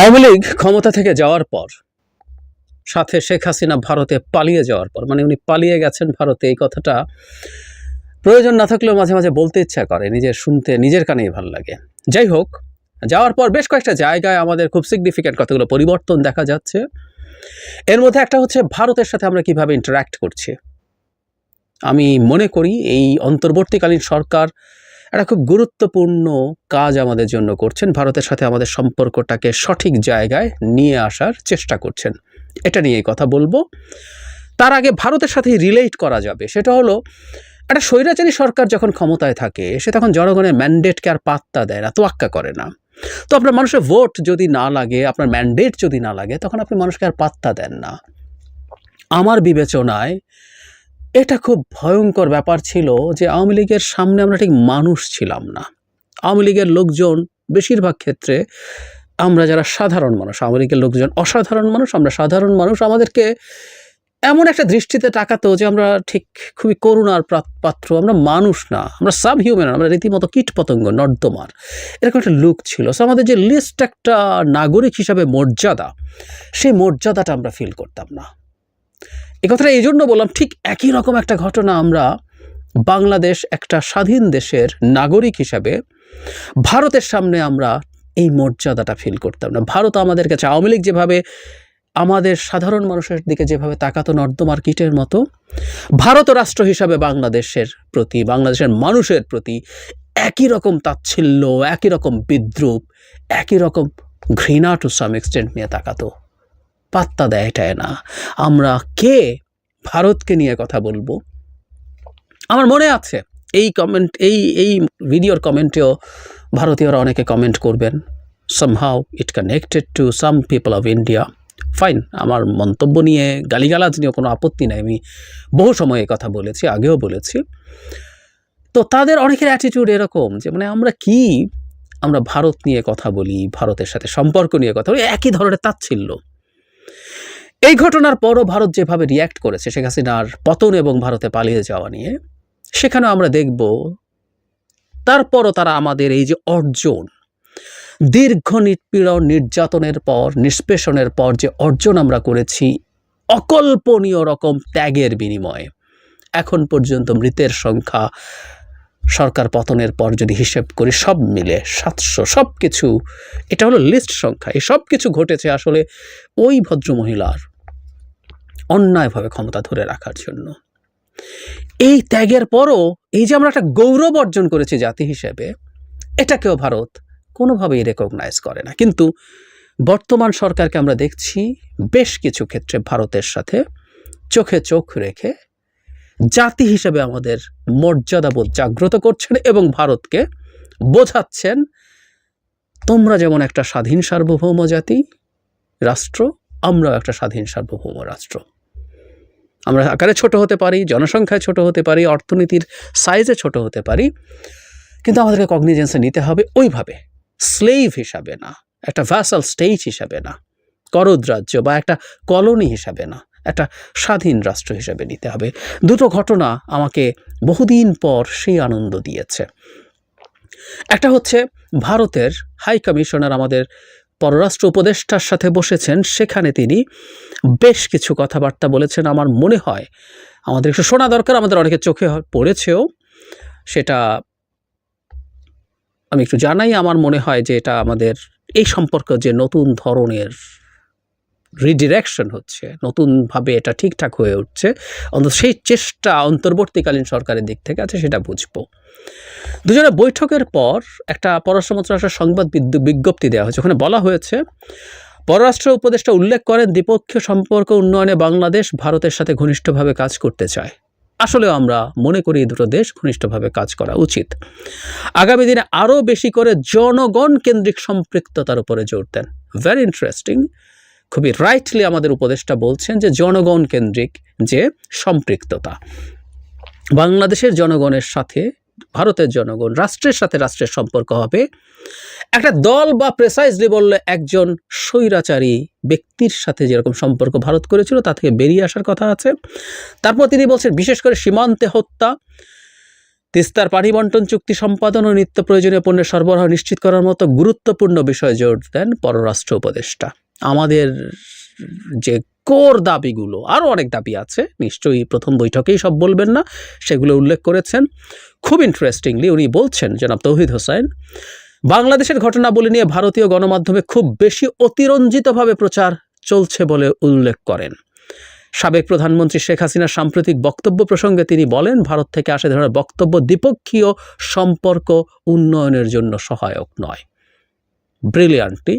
আওয়ামী লীগ ক্ষমতা থেকে যাওয়ার পর, সাথে শেখ হাসিনা ভারতে পালিয়ে যাওয়ার পর, মানে উনি পালিয়ে গেছেন ভারতে, এই কথাটা প্রয়োজন না থাকলেও মাঝে মাঝে বলতে ইচ্ছা করে, নিজের শুনতে নিজের কানেই ভালো লাগে। যাই হোক, যাওয়ার পর বেশ কয়েকটা জায়গায় আমাদের খুব সিগনিফিক্যান্ট কতগুলো পরিবর্তন দেখা যাচ্ছে। এর মধ্যে একটা হচ্ছে ভারতের সাথে আমরা কিভাবে ইন্টারাক্ট করছি। আমি মনে করি এই অন্তর্বর্তীকালীন সরকার একটা খুব গুরুত্বপূর্ণ কাজ আমাদের জন্য করছেন, ভারতের সাথে আমাদের সম্পর্কটাকে সঠিক জায়গায় নিয়ে আসার চেষ্টা করছেন। এটা নিয়েই কথা বলবো। তার আগে ভারতের সাথে রিলেট করা যাবে, সেটা হলো একটা স্বৈরাচারী সরকার যখন ক্ষমতায় থাকে সে তখন জনগণের ম্যান্ডেটকে আর পাত্তা দেয় না, তোয়াক্কা করে না। তো আপনার মানুষের ভোট যদি না লাগে, আপনার ম্যান্ডেট যদি না লাগে, তখন আপনি মানুষকে আর পাত্তা দেন না। আমার বিবেচনায় এটা খুব ভয়ঙ্কর ব্যাপার ছিল যে আওয়ামী লীগের সামনে আমরা ঠিক মানুষ ছিলাম না। আওয়ামী লীগের লোকজন বেশিরভাগ ক্ষেত্রে, আমরা যারা সাধারণ মানুষ, আওয়ামী লীগের লোকজন অসাধারণ মানুষ, আমরা সাধারণ মানুষ, আমাদেরকে এমন একটা দৃষ্টিতে তাকাতো যে আমরা ঠিক খুবই করুণার পাত্র, আমরা মানুষ না, আমরা সাব হিউম্যান, আমরা রীতিমতো কীটপতঙ্গ, নর্দমার, এরকম একটা লুক ছিল। সো আমাদের যে লিস্ট একটা নাগরিক হিসাবে মর্যাদা, সেই মর্যাদাটা আমরা ফিল করতাম না। এই কথাটা এই জন্য বললাম, ঠিক একই রকম একটা ঘটনা আমরা বাংলাদেশ একটা স্বাধীন দেশের নাগরিক হিসাবে ভারতের সামনে আমরা এই মর্যাদাটা ফিল করতাম না। ভারত আমাদের কাছে, আওয়ামী লীগ যেভাবে আমাদের সাধারণ মানুষের দিকে যেভাবে তাকাতো নর্দমার কীটের মতো, ভারত রাষ্ট্র হিসাবে বাংলাদেশের প্রতি, বাংলাদেশের মানুষের প্রতি একই রকম তাচ্ছিল্য, একই রকম বিদ্রুপ, একই রকম ঘৃণা টু সাম এক্সটেন্ট নিয়ে তাকাতো। পাত্তা দেয়টাই না। আমরা কে ভারতকে নিয়ে কথা বলবো? আমার মনে আছে এই কমেন্ট, এই ভিডিওর কমেন্টেও ভারতীয়রা অনেকে কমেন্ট করবেন, somehow it connected to some people of India. Fine, আমার মন্তব্য নিয়ে, গালিগালাজ নিয়ে কোনো আপত্তি নাই। আমি বহু সময় এই কথা বলেছি, আগেও বলেছি। তো তাদের অনেকের অ্যাটিটিউড এরকম যে মানে আমরা ভারত নিয়ে কথা বলি, ভারতের সাথে সম্পর্ক নিয়ে কথা বলি, একই ধরনের তাচ্ছিল্য। এই ঘটনার পরও ভারত যেভাবে রিয়্যাক্ট করেছে শেখ হাসিনার পতন এবং ভারতে পালিয়ে যাওয়া নিয়ে, সেখানেও আমরা দেখব তারপরও তারা আমাদের এই যে অর্জন, দীর্ঘ নিপীড়ন, নির্যাতনের পর, নিষ্পেষণের পর যে অর্জন আমরা করেছি অকল্পনীয় রকম ত্যাগের বিনিময়ে, এখন পর্যন্ত মৃতের সংখ্যা সরকার পতনের পর যদি হিসেব করি সব মিলে 700, সব কিছু, এটা হলো লিস্ট সংখ্যা। এই সব কিছু ঘটেছে আসলে ওই ভদ্রমহিলার অন্যায়ভাবে ক্ষমতা ধরে রাখার জন্য। এই ত্যাগের পরও এই যে আমরা একটা গৌরব অর্জন করেছি জাতি হিসেবে, এটাকেও ভারত কোনোভাবেই রেকগনাইজ করে না। কিন্তু বর্তমান সরকারকে আমরা দেখছি বেশ কিছু ক্ষেত্রে ভারতের সাথে চোখে চোখ রেখে জাতি হিসেবে আমাদের মর্যাদাবোধ জাগ্রত করছেন এবং ভারতকে বোঝাচ্ছেন, তোমরা যেমন একটা স্বাধীন সার্বভৌম জাতি রাষ্ট্র, আমরাও একটা স্বাধীন সার্বভৌম রাষ্ট্র। আমরা আকারে ছোট হতে পারি, জনসংখ্যায় ছোট হতে পারি, অর্থনীতির সাইজে ছোট হতে পারি, কিন্তু আমাদেরকে কগনিজেন্সে নিতে হবে ওইভাবে, স্লেভ হিসাবে না, একটা ভ্যাসাল স্টেট হিসাবে না, করদ রাজ্য বা একটা কলোনি হিসাবে না, একটা স্বাধীন রাষ্ট্র হিসাবে নিতে হবে। দুটো ঘটনা আমাকে বহুদিন পর সেই আনন্দ দিয়েছে। একটা হচ্ছে ভারতের হাই কমিশনার আমাদের পররাষ্ট্র উপদেষ্টার সাথে বসেছেন, সেখানে তিনি বেশ কিছু কথাবার্তা বলেছেন। আমার মনে হয় আমাদের একটু শোনা দরকার, আমাদের অনেকের চোখে পড়েছেও, সেটা আমি একটু জানাই। আমার মনে হয় যে এটা আমাদের এই সম্পর্ক যে নতুন ধরনের রিডিরেকশন হচ্ছে, নতুনভাবে এটা ঠিকঠাক হয়ে উঠছে, অন্তত সেই চেষ্টা অন্তর্বর্তীকালীন সরকারের দিক থেকে আছে, সেটা বুঝবো। দুজনের বৈঠকের পর একটা পররাষ্ট্র মন্ত্রণালয়ের সংবাদ বিজ্ঞপ্তি দেওয়া হয়েছে। ওখানে বলা হয়েছে, পররাষ্ট্র উপদেষ্টা উল্লেখ করেন, দ্বিপক্ষীয় সম্পর্ক উন্নয়নে বাংলাদেশ ভারতের সাথে ঘনিষ্ঠভাবে কাজ করতে চায়। আসলেও আমরা মনে করি এই দুটো দেশ ঘনিষ্ঠভাবে কাজ করা উচিত। আগামী দিনে আরও বেশি করে জনগণ কেন্দ্রিক সম্পৃক্ততার উপরে জোর দেন। ভেরি ইন্টারেস্টিং, খুবই রাইটলি আমাদের উপদেষ্টা বলছেন যে জনগণ কেন্দ্রিক যে সম্পৃক্ততা, বাংলাদেশের জনগণের সাথে ভারতের জনগণ, রাষ্ট্রের সাথে রাষ্ট্রের সম্পর্ক হবে একটা দল বা প্রেসাইজলি বললে একজন স্বৈরাচারী ব্যক্তির সাথে যেরকম সম্পর্ক ভারত করেছিল তা থেকে বেরিয়ে আসার কথা আছে। তারপর তিনি বলছেন, বিশেষ করে সীমান্তে হত্যা, তিস্তার পানি বন্টন চুক্তি সম্পাদন ও নিত্য প্রয়োজনীয় পণ্যের সরবরাহ নিশ্চিত করার মতো গুরুত্বপূর্ণ বিষয়ে জোর দেন পররাষ্ট্র উপদেষ্টা। আমাদের যে কোর দাবিগুলো, আরও অনেক দাবি আছে, নিশ্চয়ই প্রথম বৈঠকেই সব বলবেন না, সেগুলো উল্লেখ করেছেন। খুব ইন্টারেস্টিংলি উনি বলছেন, জনাব তৌহিদ হোসেন, বাংলাদেশের ঘটনাবলী নিয়ে ভারতীয় গণমাধ্যমে খুব বেশি অতিরঞ্জিতভাবে প্রচার চলছে বলে উল্লেখ করেন। সাবেক প্রধানমন্ত্রী শেখ হাসিনার সাম্প্রতিক বক্তব্য প্রসঙ্গে তিনি বলেন, ভারত থেকে আসা ধরনের বক্তব্য দ্বিপক্ষীয় সম্পর্ক উন্নয়নের জন্য সহায়ক নয়। ব্রিলিয়ান্টলি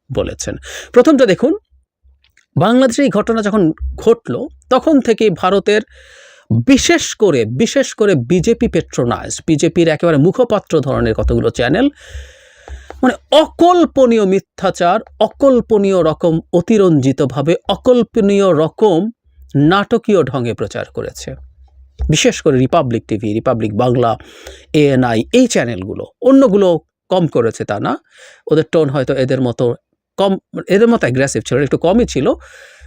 বলেছেন। প্রথমটা দেখুন, বাংলাদেশে এই ঘটনা যখন ঘটল তখন থেকে ভারতের বিশেষ করে বিজেপি পেট্রোনাইজ, বিজেপির একেবারে মুখপাত্র ধরনের কতগুলো চ্যানেল মানে অকল্পনীয় মিথ্যাচার, অকল্পনীয় রকম অতিরঞ্জিতভাবে, অকল্পনীয় রকম নাটকীয় ঢঙে প্রচার করেছে। বিশেষ করে Republic TV, Republic Bangla, ANI, এই চ্যানেলগুলো। অন্যগুলো কম করেছে তা না, ওদের টোন হয়তো এদের মতো অ্যাগ্রেসিভ ছিল, একটু কমই ছিল,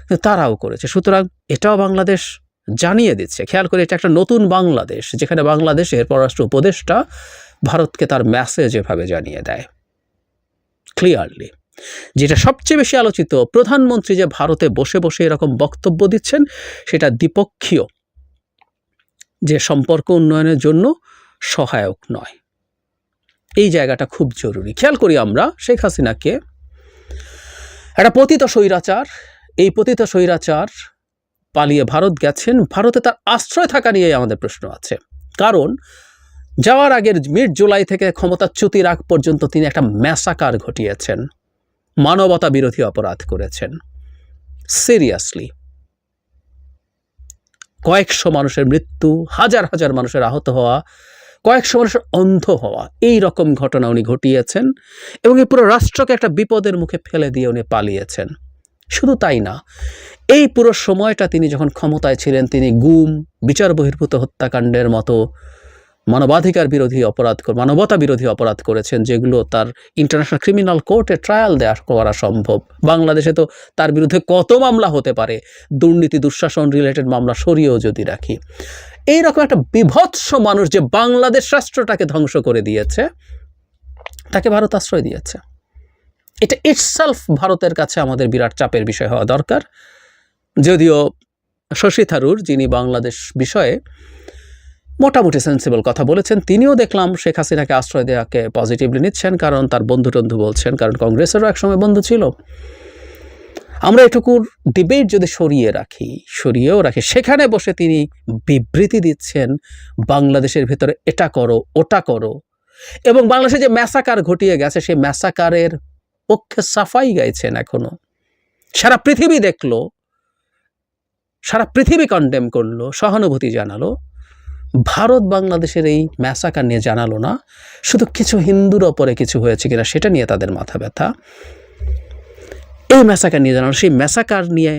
কিন্তু তারাও করেছে। সুতরাং এটাও বাংলাদেশ জানিয়ে দিচ্ছে, খেয়াল করে, এটা একটা নতুন বাংলাদেশ, যেখানে বাংলাদেশের পররাষ্ট্র উপদেষ্টা ভারতকে তার মেসেজ এভাবে জানিয়ে দেয় ক্লিয়ারলি। যেটা সবচেয়ে বেশি আলোচিত, প্রধানমন্ত্রী যে ভারতে বসে বসে এরকম বক্তব্য দিচ্ছেন, সেটা দ্বিপক্ষীয় যে সম্পর্ক উন্নয়নের জন্য সহায়ক নয়। এই জায়গাটা খুব জরুরি। খেয়াল করি আমরা শেখ হাসিনাকে একটা পতিত স্বৈরাচার, এই পতিত স্বৈরাচার পালিয়ে ভারত গেছেন, ভারতে তার আশ্রয় থাকা নিয়ে আমাদের প্রশ্ন আছে। কারণ যাওয়ার আগের মিড জুলাই থেকে ক্ষমতাচ্যুতির আগ পর্যন্ত তিনি একটা ম্যাসাকার ঘটিয়েছেন, মানবতা বিরোধী অপরাধ করেছেন। সিরিয়াসলি কয়েকশো মানুষের মৃত্যু, হাজার হাজার মানুষের আহত হওয়া, কয়েকশো মানুষের অন্ধ হওয়া, এই রকম ঘটনা উনি ঘটিয়েছেন এবং এই পুরো রাষ্ট্রকে একটা বিপদের মুখে ফেলে দিয়ে উনি পালিয়েছেন। শুধু তাই না, এই পুরো সময়টা তিনি যখন ক্ষমতায় ছিলেন, তিনি গুম, বিচার বহির্ভূত হত্যাকাণ্ডের মতো মানবতা বিরোধী অপরাধ করেছেন, যেগুলো তার ইন্টারন্যাশনাল ক্রিমিনাল কোর্টে ট্রায়াল করা সম্ভব। বাংলাদেশে তো তার বিরুদ্ধে কত মামলা হতে পারে, দুর্নীতি দুঃশাসন রিলেটেড মামলা সরিয়েও যদি রাখি। এইরকম একটা বিভৎস মানুষ যে বাংলাদেশ রাষ্ট্রটাকে ধ্বংস করে দিয়েছে, তাকে ভারত আশ্রয় দিয়েছে। এটা ইটসেলফ ভারতের কাছে আমাদের বিরাট চাপের বিষয় হওয়া দরকার। যদিও শশী থারুর, যিনি বাংলাদেশ বিষয়ে মোটামুটি সেন্সিবল কথা বলেছেন, তিনিও দেখলাম শেখ হাসিনাকে আশ্রয় দেওয়াকে পজিটিভলি নিচ্ছেন, কারণ তার বন্ধু বলছেন, কারণ কংগ্রেসেরও একসময় বন্ধু ছিল। আমরা এটুকুর ডিবেট যদি সরিয়েও রাখি, সেখানে বসে তিনি বিবৃতি দিচ্ছেন বাংলাদেশের ভেতরে এটা করো ওটা করো, এবং বাংলাদেশে যে ম্যাসাকার ঘটিয়ে গেছে সেই ম্যাসাকারের পক্ষে সাফাই গাইছেন। এখনো সারা পৃথিবী দেখলো, সারা পৃথিবী কন্ডেম করলো, সহানুভূতি জানালো। ভারত বাংলাদেশের এই ম্যাসাকার নিয়ে জানালো না, শুধু কিছু হিন্দুর ওপরে কিছু হয়েছে কিনা সেটা নিয়ে তাদের মাথা ব্যথা। এই ম্যাসাকার নিয়ে জানালো, সেই ম্যাসাকার নিয়ে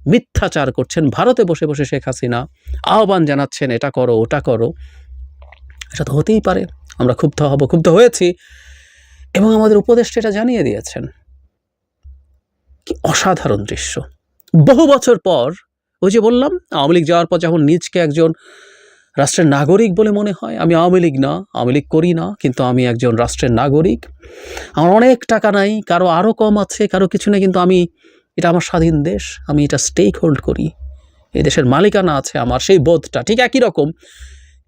মিথ্যাচার করছেন ভারতে বসে বসে শেখ হাসিনা, আহ্বান জানাচ্ছেন এটা করো ওটা করো। এটা তো হতেই পারে, আমরা ক্ষুব্ধ হয়েছি, এবং আমাদের উপদেষ্টা এটা জানিয়ে দিয়েছেন। কি অসাধারণ দৃশ্য! বহু বছর পর, ওই যে বললাম, আওয়ামী লীগ যাওয়ার পর যখন নিজকে একজন রাষ্ট্রের নাগরিক বলে মনে হয়, আমি আওয়ামী লীগ করি না, কিন্তু আমি একজন রাষ্ট্রের নাগরিক, আমার অনেক টাকা নাই, কারো আরও কম আছে, কারো কিছু নেই, কিন্তু এটা আমার স্বাধীন দেশ, আমি এটা স্টেক হোল্ড করি, এই দেশের মালিকানা আছে আমার, সেই বোধটা ঠিক একই রকম।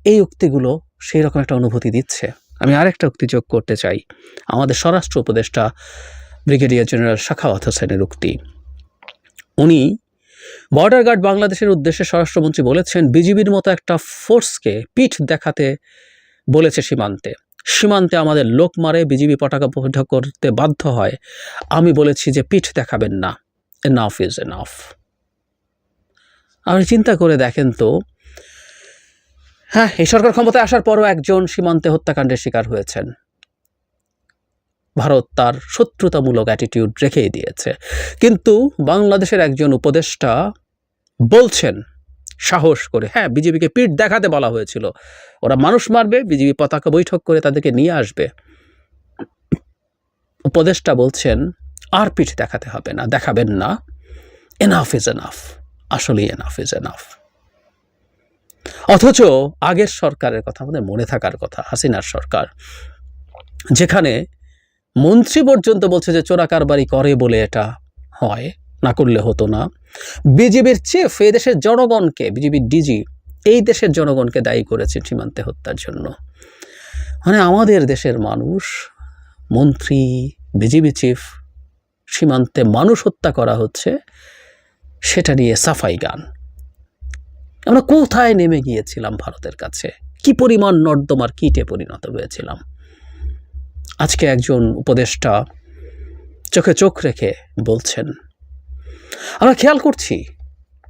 এই উক্তিগুলো সেই রকম একটা অনুভূতি দিচ্ছে। আমি আরেকটা উক্তি যোগ করতে চাই, আমাদের স্বরাষ্ট্র উপদেষ্টা ব্রিগেডিয়ার জেনারেল সাখাওয়াত হোসেনের উক্তি। উনি বর্ডার গার্ড বাংলাদেশের উদ্দেশ্যে স্বরাষ্ট্রমন্ত্রী বলেছেন, বিজিবির মতো একটা ফোর্সকে পিঠ দেখাতে বলেছে সীমান্তে আমাদের লোক মারে, বিজিবি পতাকা বৈঠক করতে বাধ্য হয়। আমি বলেছি যে পিঠ দেখাবেন না, এনাফ ইজ এনাফ। আপনি চিন্তা করে দেখেন তো, হ্যাঁ, এই সরকার ক্ষমতায় আসার পরও একজন সীমান্তে হত্যাকাণ্ডের শিকার হয়েছেন। ভারত তার শত্রুতামূলক অ্যাটিটিউড রেখেই দিয়েছে, কিন্তু বাংলাদেশের একজন উপদেষ্টা বলছেন সাহস করে, হ্যাঁ, বিজেপিকে পিঠ দেখাতে বলা হয়েছিল, ওরা মানুষ মারবে, বিজেপি পতাকা বৈঠক করে তাদেরকে নিয়ে আসবে। উপদেষ্টা বলছেন আর পিঠ দেখাতে হবে না, দেখাবেন না, এনাফ ইজ এনাফ, আসলেই এনাফ ইজ এনাফ। অথচ আগের সরকারের কথা আমাদের মনে থাকার কথা, হাসিনার সরকার, যেখানে মন্ত্রী পর্যন্ত বলছে যে চোরা কারবারি করে বলে এটা হয়, না করলে হতো না। বিজিবির চিফ এই দেশের জনগণকে, বিজিবির ডিজি এই দেশের জনগণকে দায়ী করেছে সীমান্তে হত্যার জন্য। মানে আমাদের দেশের মানুষ, মন্ত্রী, বিজিবি চিফ, সীমান্তে মানুষ হত্যা করা হচ্ছে, সেটা নিয়ে সাফাই গান। আমরা কোথায় নেমে গিয়েছিলাম ভারতের কাছে, কি পরিমাণ নর্দমার কীটে পরিণত হয়েছিলাম। আজকে একজন উপদেষ্টা চোখে চোখ রেখে বলছেন, আমরা খেয়াল করছি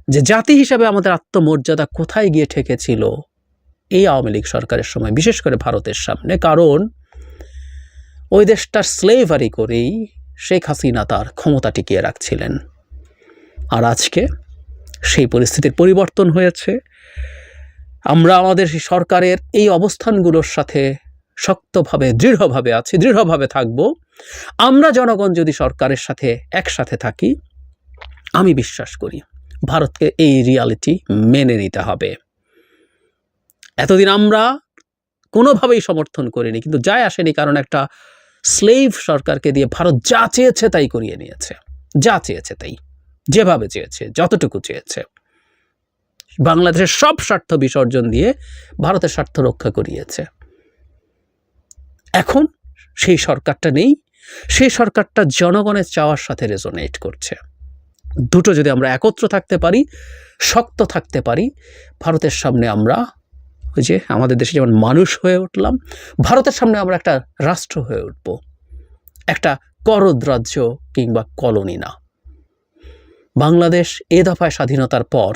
যে জাতি হিসাবে আমাদের আত্মমর্যাদা কোথায় গিয়ে ঠেকেছিল এই আওয়ামী লীগ সরকারের সময়, বিশেষ করে ভারতের সামনে। কারণ ওই দেশটার স্লেভারি করেই শেখ হাসিনা তার ক্ষমতা টিকিয়ে রাখছিলেন। আর আজকে সেই পরিস্থিতির পরিবর্তন হয়েছে। আমরা আমাদের সরকারের এই অবস্থানগুলোর সাথে শক্তভাবে, দৃঢ়ভাবে আছি, দৃঢ়ভাবে থাকব। আমরা জনগণ যদি সরকারের সাথে একসাথে থাকি, আমি বিশ্বাস করি ভারতকে এই রিয়ালিটি মেনে নিতে হবে। এতদিন আমরা কোনোভাবেই সমর্থন করিনি, কিন্তু যায় আসেনি, কারণ একটা স্লেভ সরকারকে দিয়ে ভারত যা চেয়েছে তাই করিয়ে নিয়েছে, যা চেয়েছে তাই, যেভাবে চেয়েছে, যতটুকু চেয়েছে। বাংলাদেশের সব স্বার্থ বিসর্জন দিয়ে ভারতের স্বার্থ রক্ষা করিয়েছে। এখন সেই সরকারটা নেই, সেই সরকারটা জনগণের চাওয়ার সাথে রেজোনেট করছে। দুটো যদি আমরা একত্র থাকতে পারি, শক্ত থাকতে পারি, ভারতের সামনে আমরা ওই যে আমাদের দেশে যেমন মানুষ হয়ে উঠলাম, ভারতের সামনে আমরা একটা রাষ্ট্র হয়ে উঠব, একটা করদ রাজ্য কিংবা কলোনি না। বাংলাদেশ এ দফায় স্বাধীনতার পর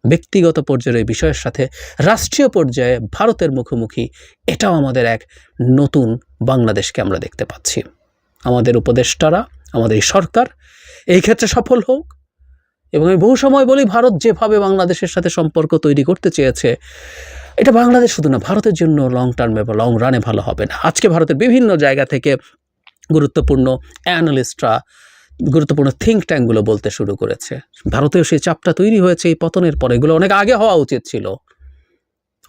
ব্যক্তিগত পর্যায়ের বিষয়ের সাথে রাষ্ট্রীয় পর্যায়ে ভারতের মুখোমুখি, এটাও আমাদের এক নতুন বাংলাদেশকে আমরা দেখতে পাচ্ছি। আমাদের উপদেষ্টারা, আমাদের এই সরকার এই ক্ষেত্রে সফল হোক। এবং আমি বহু সময় বলি, ভারত যেভাবে বাংলাদেশের সাথে সম্পর্ক তৈরি করতে চেয়েছে, এটা বাংলাদেশ শুধু না, ভারতের জন্য লং টার্মে বা লং রানে ভালো হবে না। আজকে ভারতের বিভিন্ন জায়গা থেকে গুরুত্বপূর্ণ অ্যানালিস্টরা, গুরুত্বপূর্ণ থিঙ্ক ট্যাঙ্কগুলো বলতে শুরু করেছে, ভারতেও সেই চাপটা তৈরি হয়েছে এই পতনের পরে, এগুলো অনেক আগে হওয়া উচিত ছিল,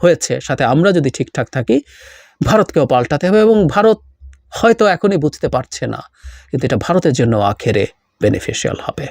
হয়েছে। সাথে আমরা যদি ঠিকঠাক থাকি, ভারতকেও পাল্টাতে হবে। এবং ভারত হয়তো এখনই বুঝতে পারছে না, কিন্তু এটা ভারতের জন্য আখেরে বেনিফিশিয়াল হবে।